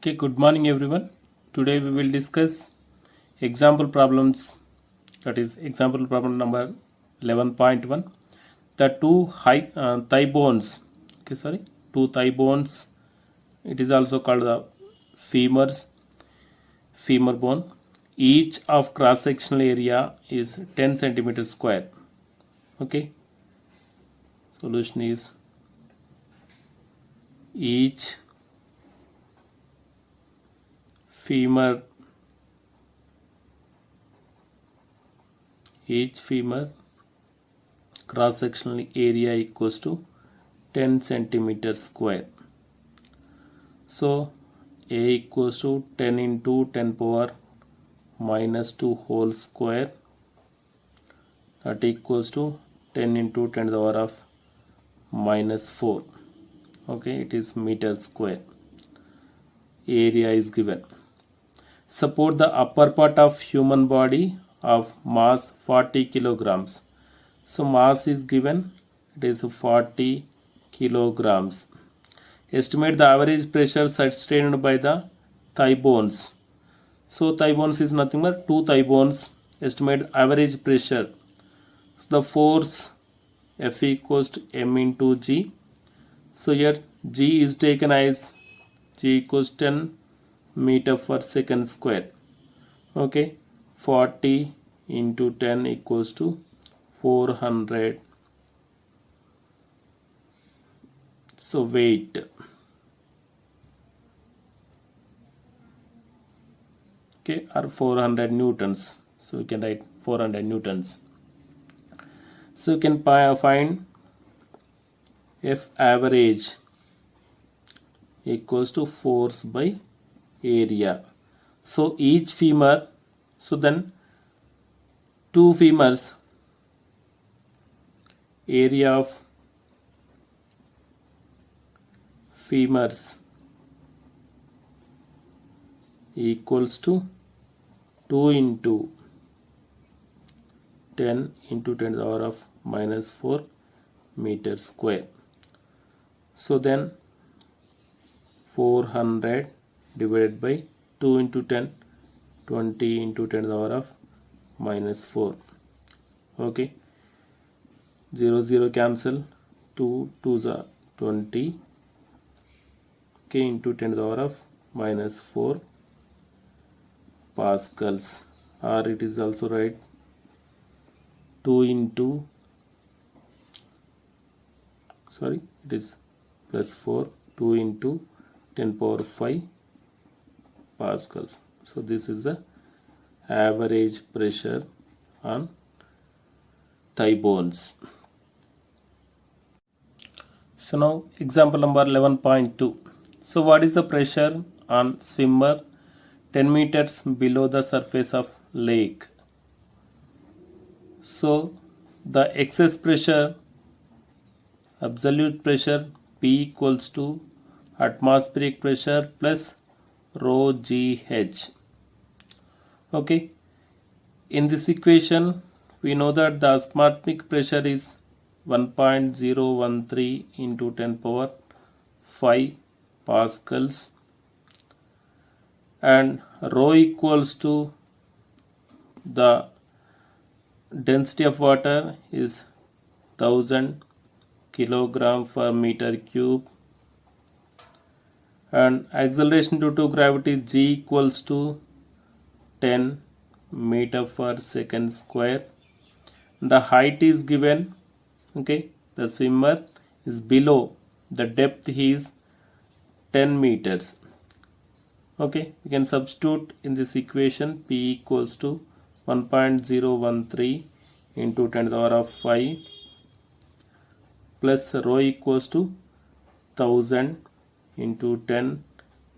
Okay, good morning everyone. Today we will discuss example problems, that is example problem number 11.1. The two thigh bones, two thigh bones, it is also called the femur bone. Each of cross sectional area is 10 centimeters square. Okay, solution is each femur cross sectional area equals to 10 centimeters square. So A equals to 10 into 10 power minus 2 whole square, that equals to 10 into 10 to the power of minus 4. Okay, it is meter square. Area is given. Support the upper part of human body of mass 40 kilograms. So mass is given, it is 40 kilograms. Estimate the average pressure sustained by the thigh bones. So thigh bones is nothing but two thigh bones. Estimate average pressure. So the force F equals to M into G. So here G is taken as G equals 10 meter per second square. Okay, 40 into 10 equals to 400. So weight. Okay, or 400 newtons. So we can write 400 newtons. So you can find F average equals to force by area. So each femur, so then two femurs, area of femurs equals to 2 into 10 into 10 to the power of minus 4 meter square. So then 400 divided by 2 into 10, 20 into 10 to the power of minus 4. Okay, 0 0 cancel, 2 2 the 20. Okay, into 10 to the power of minus 4 pascals, or it is also right 2 into, it is plus 4, 2 into 10 power 5 pascals. So this is the average pressure on thigh bones. So now example number 11.2. So what is the pressure on swimmer 10 meters below the surface of lake? So the excess pressure, absolute pressure P equals to atmospheric pressure plus rho GH. Okay, in this equation we know that the atmospheric pressure is 1.013 into 10 power 5 pascals, and rho equals to the density of water is 1000 kilogram per meter cube, and acceleration due to gravity G equals to 10 meter per second square. The height is given. Okay, the swimmer is below, the depth is 10 meters. Okay, we can substitute in this equation P equals to 1.013 into 10 to the power of 5 plus rho equals to 1000 into 10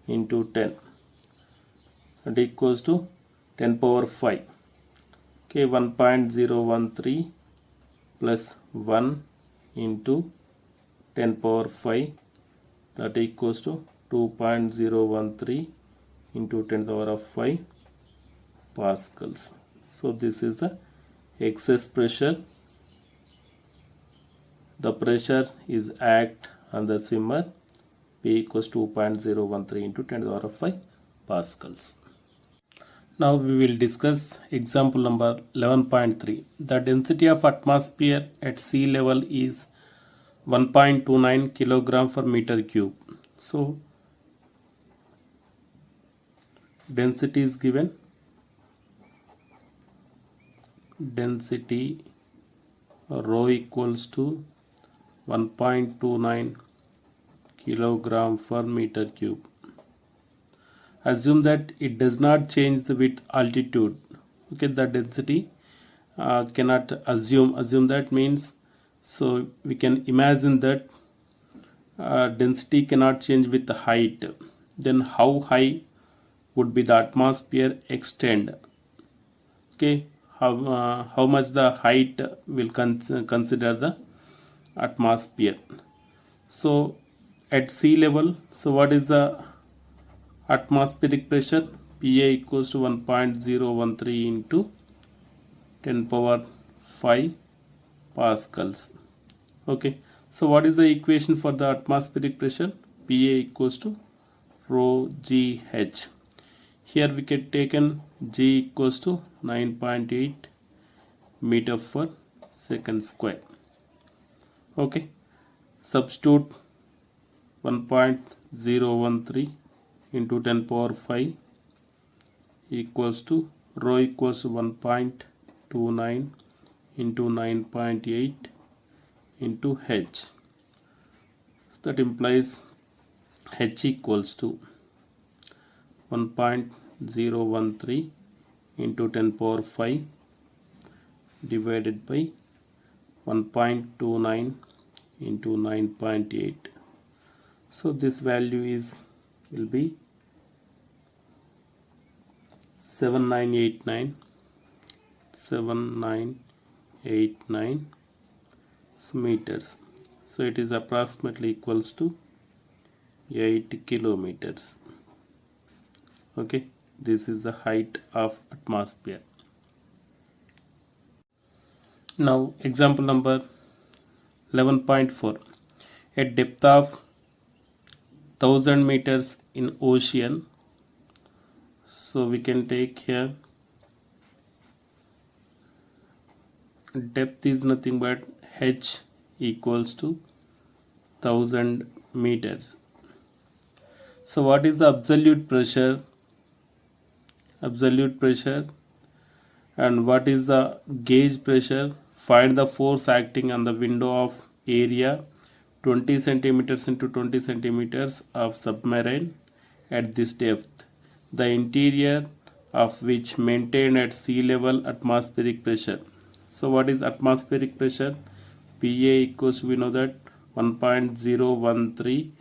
into 10, that equals to 10 power 5. Okay, 1.013 plus 1 into 10 power 5, that equals to 2.013 into 10 to the power of 5 pascals. So this is the excess pressure. The pressure is act on the swimmer P equals to 2.013 into 10 to the power of 5 pascals. Now we will discuss example number 11.3. The density of atmosphere at sea level is 1.29 kilogram per meter cube. So density is given. Density rho equals to 1.29 kilogram per meter cube. Assume that it does not change with altitude. Okay, the density cannot assume that means, so we can imagine that density cannot change with the height. Then how high would be the atmosphere extend? Okay, how much the height will consider the atmosphere. So at sea level, so what is the atmospheric pressure? Pa equals to 1.013 into 10 power 5 pascals. Okay, so what is the equation for the atmospheric pressure? Pa equals to rho gh. Here we can take in g equals to 9.8 meter per second square. Okay, substitute 1.013 into 10 power 5 equals to rho equals to 1.29 into 9.8 into h. So that implies h equals to 1.013 into 10 power 5 divided by 1.29 into 9.8. So this value will be 7989 meters. So it is approximately equals to 8 kilometers. Okay, this is the height of atmosphere. Now example number 11.4. At depth of 1000 meters in ocean, so we can take here depth is nothing but h equals to 1000 meters. So what is the absolute pressure? And what is the gauge pressure? Find the force acting on the window of area 20 centimeters into 20 centimeters of submarine at this depth, the interior of which maintained at sea level atmospheric pressure. So what is atmospheric pressure? Pa equals, we know that 1.013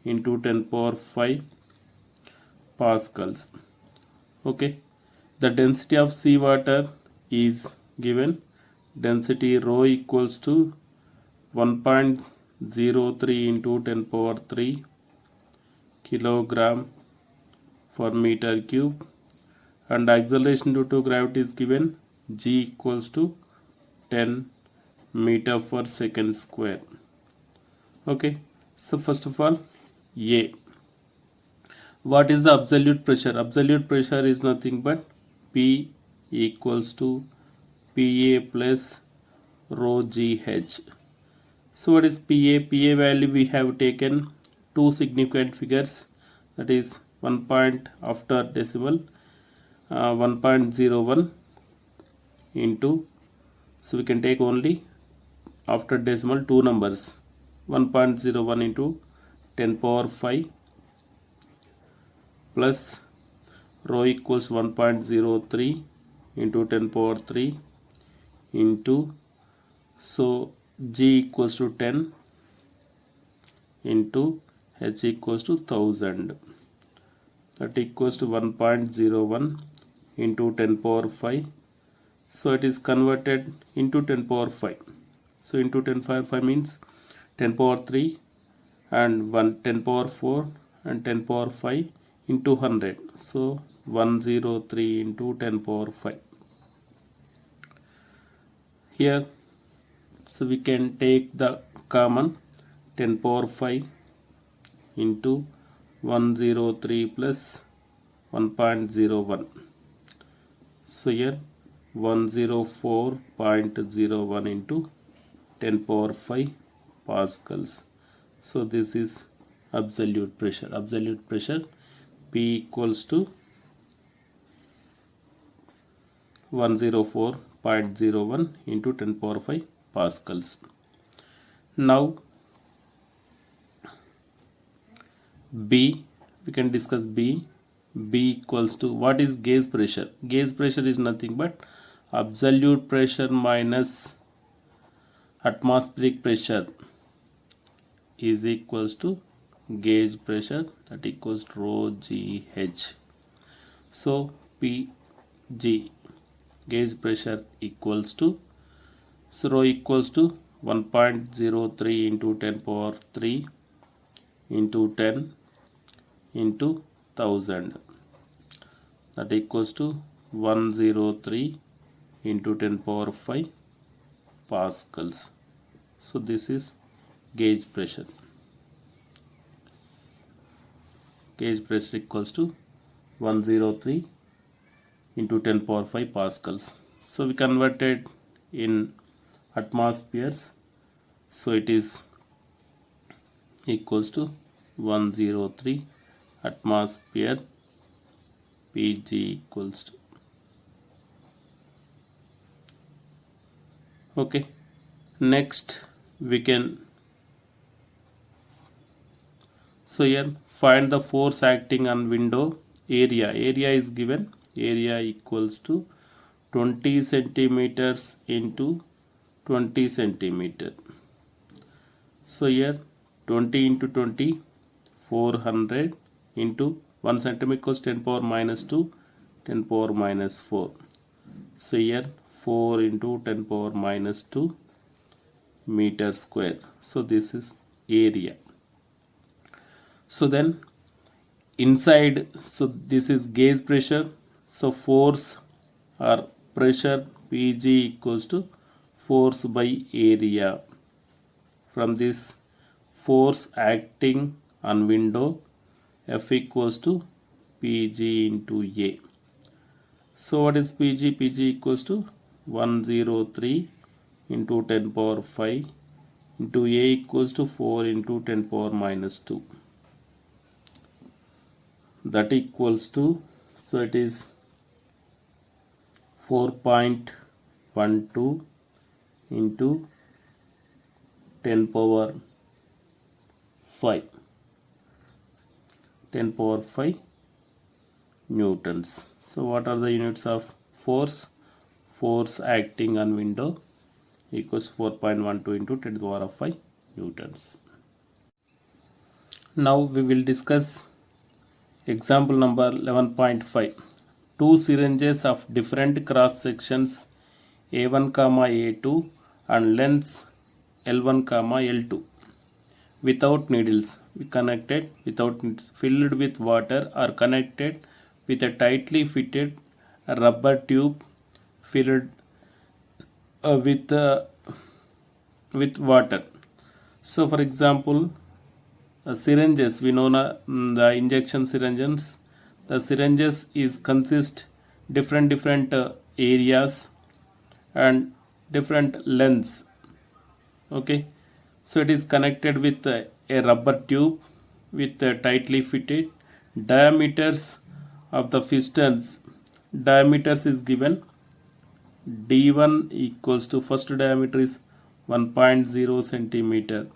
into 10 power 5 pascals. Okay, the density of seawater is given. Density rho equals to 1.03 into 10 power 3 kilogram per meter cube, and acceleration due to gravity is given. G equals to 10 meter per second square. Okay, so first of all, A. What is the absolute pressure? Absolute pressure is nothing but P equals to Pa plus rho gh. So what is Pa? Pa value we have taken two significant figures, that is 1 point after decimal 1.01 into, so we can take only after decimal two numbers, 1.01 into 10 power 5 plus rho equals 1.03 into 10 power 3 into, so G equals to 10 into H equals to 1000, that equals to 1.01 into 10 power 5. So it is converted into 10 power 5. So into 10 power 5 means 10 power 3 and 10 power 4 and 10 power 5 into 100. So 103 into 10 power 5. Here, so we can take the common 10 power 5 into 103 plus 1.01. So here 104.01 into 10 power 5 pascals. So this is absolute pressure. Absolute pressure P equals to 104.01 into 10 power 5 pascals. Now B, we can discuss B. B equals to, what is gauge pressure? Gauge pressure is nothing but absolute pressure minus atmospheric pressure is equals to gauge pressure, that equals to rho GH. So PG, gauge pressure equals to, so rho equals to 1.03 into 10 power 3 into 10 into 1000, that equals to 103 into 10 power 5 pascals. So this is gauge pressure. Gauge pressure equals to 103 into 10 power 5 pascals. So we converted in atmospheres, so it is equals to 103 atmosphere Pg equals to, okay. Next we can, so here find the force acting on window area. Area is given, area equals to 20 centimeters into 20 centimeter. So here 20 into 20, 400 into 1 centimeter equals 10 power minus 2, 10 power minus 4. So here 4 into 10 power minus 2 meter square. So this is area. So then inside, so this is gauge pressure. So force or pressure Pg equals to force by area. From this force acting on window, F equals to Pg into A. So what is Pg? Pg equals to 103 into 10 power 5 into A equals to 4 into 10 power minus 2. That equals to, so it is 4.12 into 10 power 5, 10 power 5 newtons. So what are the units of force? Force acting on window equals 4.12 into 10 to the power of 5 newtons. Now we will discuss example number 11.5. Two syringes of different cross sections A1, A2 and lengths L1, L2 without needles, connected without needles, filled with water, are connected with a tightly fitted rubber tube filled with water. So for example, syringes, we know the injection syringes, the syringes is consist different areas and different lengths, okay. So it is connected with a rubber tube with tightly fitted. Diameters of the pistons, diameters is given. D1 equals to, first diameter is 1.0 centimeter.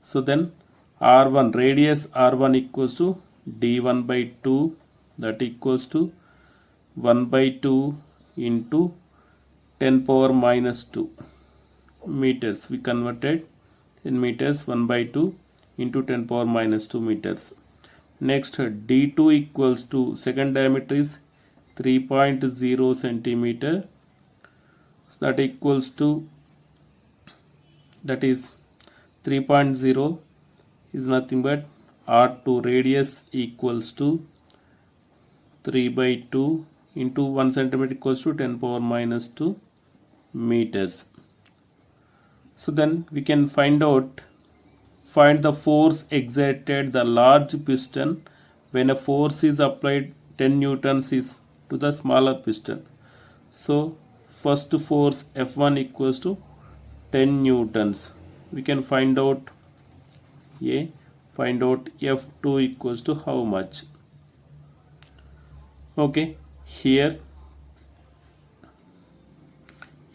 So then R1, radius R1 equals to D1 by 2, that equals to 1 by 2 into 10 power minus 2 meters. We converted in meters, 1 by 2 into 10 power minus 2 meters. Next D2 equals to, second diameter is 3.0 centimeter. So that equals to, that is 3.0 is nothing but R2, radius equals to 3 by 2 into 1 centimeter equals to 10 power minus 2 meters. So then we can find out find the force exerted the large piston when a force is applied 10 newtons is to the smaller piston. So first force F1 equals to 10 newtons. We can find out F2 equals to how much. Okay, here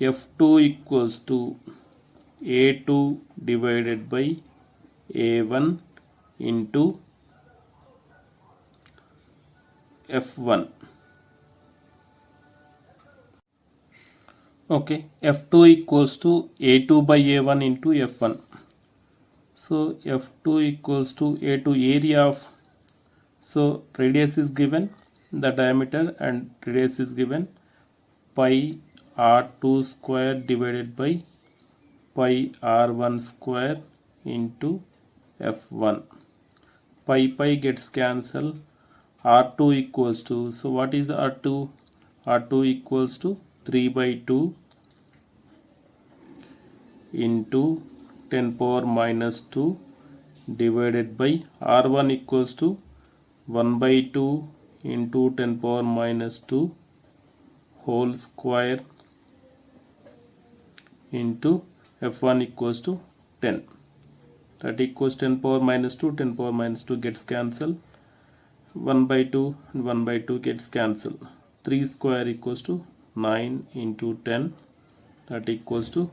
F2 equals to A2 divided by A1 into F1. Okay, F2 equals to A2 by A1 into F1. So F2 equals to A2 area of, so radius is given, the diameter and radius is given, pi r2 square divided by pi r1 square into F1. Pi gets cancelled. R2 equals to, so what is R2? R2 equals to 3 by 2 into 10 power minus 2 divided by R1 equals to 1 by 2 into 10 power minus 2 whole square into F1 equals to 10. That equals 10 power minus 2, 10 power minus 2 gets cancelled. 1 by 2 and 1 by 2 gets cancelled. 3 square equals to 9 into 10, that equals to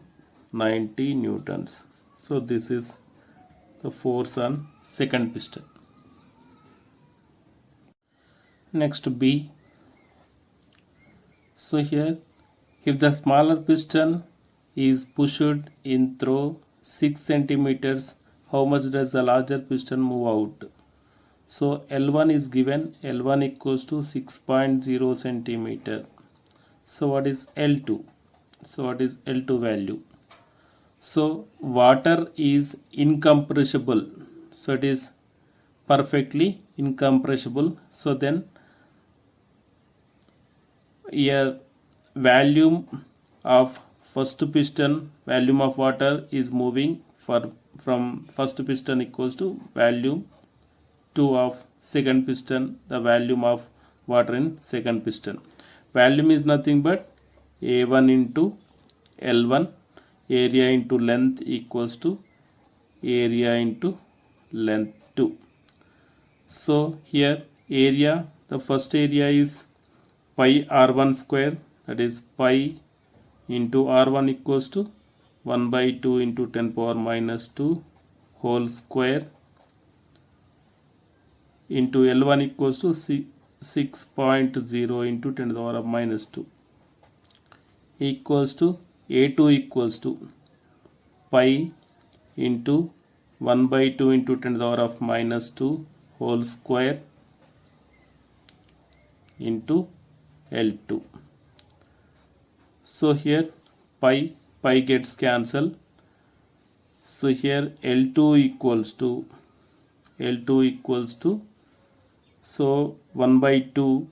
90 newtons. So this is the force on second piston. Next B. So here, if the smaller piston is pushed in through 6 centimeters, how much does the larger piston move out? So L1 is given, L1 equals to 6.0 centimeter. So what is L2? So what is L2 value? So water is incompressible. So it is perfectly incompressible. So then here volume of first piston, volume of water is moving from first piston equals to volume 2 of second piston, the volume of water in second piston. Volume is nothing but A1 into L1, area into length equals to area into length 2. So here area, the first area is pi r1 square, that is pi into r1 equals to 1 by 2 into 10 power minus 2 whole square into L1 equals to 6.0 into 10 to the power of minus 2 equals to A2 equals to pi into 1 by 2 into 10 to the power of minus 2 whole square into L2. So here pi gets cancelled. So here L2 equals to so 1 by 2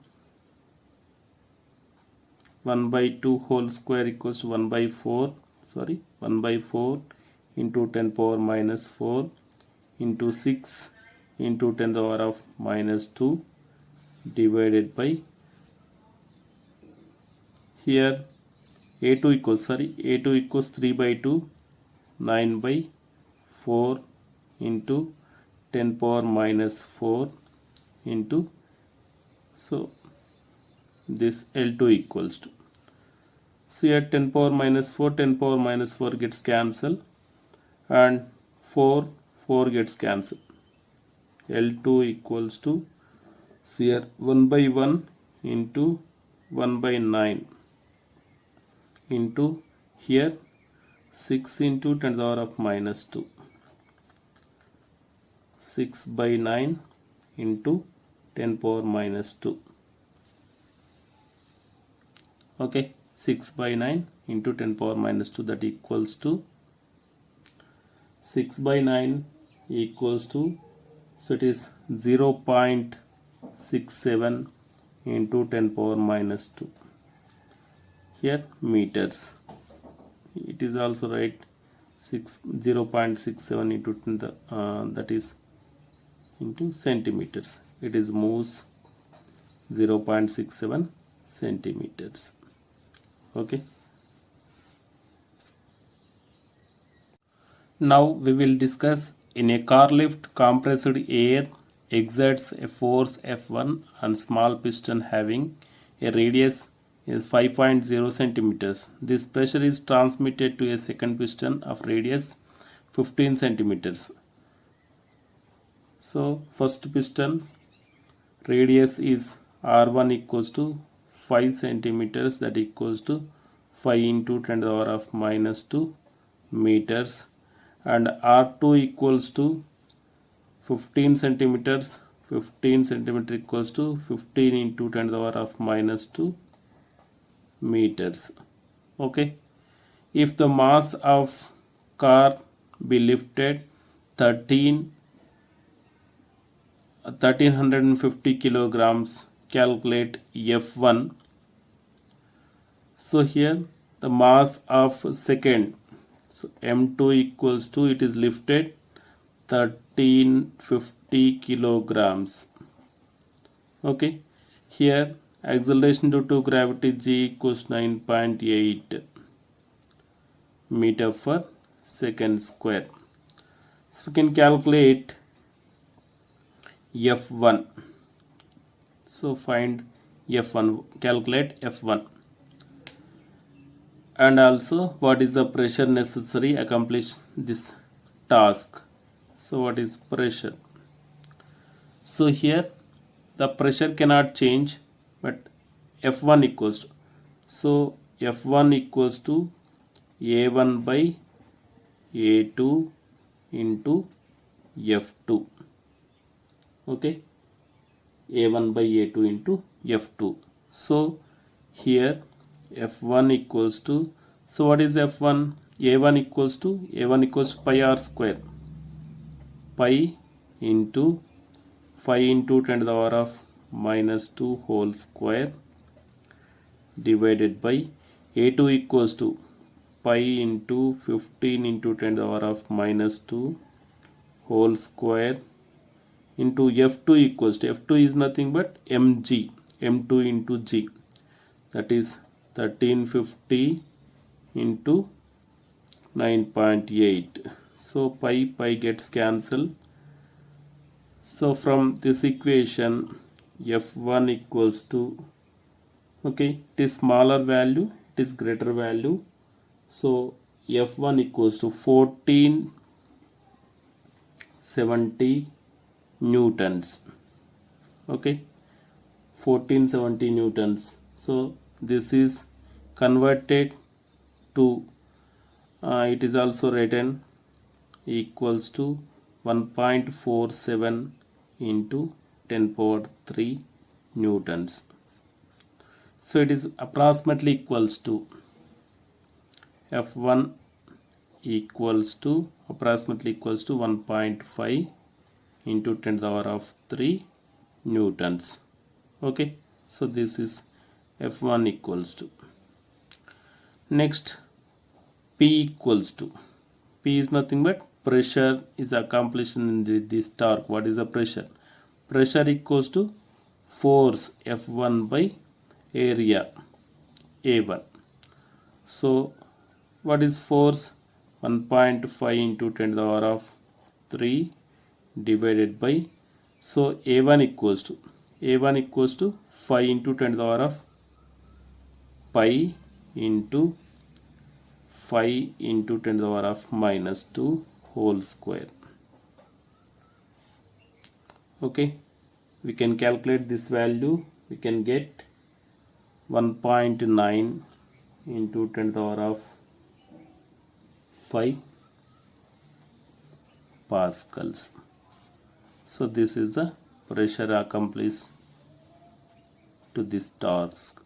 whole square equals to 1 by 4 into 10 power minus 4 into 6 into 10 to the power of minus 2 divided by here A2 equals 3 by 2, 9 by 4 into 10 power minus 4 into, so this L2 equals to, so here 10 power minus 4 gets cancelled and 4 gets cancelled. L2 equals to, so here 1 by 1 into 1 by 9 into here 6 into 10 to the power of minus 2, 6 by 9 into 10 power minus 2. Okay, 6 by 9 into 10 power minus 2, that equals to 6 by 9 equals to, so it is 0.67 into 10 power minus 2. Here meters, it is also right 0.67 into 10 that is into centimeters. It is moves 0.67 centimeters. Okay. Now we will discuss in a car lift, compressed air exerts a force F1 on small piston having a radius is 5.0 centimeters. This pressure is transmitted to a second piston of radius 15 centimeters. So first piston radius is R1 equals to 5 centimeters, that equals to 5 into 10 to the power of minus 2 meters, and R2 equals to 15 centimeters. 15 centimeter equals to 15 into 10 to the power of minus 2 meters. Okay. If the mass of car be lifted 1350 kilograms, calculate F1. So here the mass of second, so M2 equals to, it is lifted 1350 kilograms. Okay. Here acceleration due to gravity G equals 9.8 meter per second square. So we can calculate F1. So find F1, calculate F1, and also what is the pressure necessary to accomplish this task. So what is pressure? So here the pressure cannot change, but F1 equals to, so F1 equals to A1 by A2 into F2. Okay, A1 by A2 into F2. So here F1 equals to, so what is F1? A1 equals to pi r square, pi into 5 into 10 to the power of minus 2 whole square divided by A2 equals to pi into 15 into 10 to the power of minus 2 whole square into F2 equals to, F2 is nothing but mg, m2 into g, that is 1350 into 9.8. So pi gets cancelled. So from this equation F1 equals to, okay, it is smaller value, it is greater value. So F1 equals to 1470 newtons. Okay, 1470 newtons. So this is converted to it is also written equals to 1.47 into 10 power 3 newtons. So it is approximately equals to, F1 equals to approximately equals to 1.5 into 10 to the power of 3 newtons. Okay, so this is F1 equals to. Next, P equals to, P is nothing but pressure is accomplished in this torque. What is the pressure? Pressure equals to force F1 by area A1. So what is force? 1.5 into 10 to the power of 3 divided by, so A1 equals to 5 into 10 to the power of pi into 5 into 10 to the power of minus 2 whole square. Okay, we can calculate this value. We can get 1.9 into 10 to the power of 5 pascals. So this is the pressure accomplished to this task.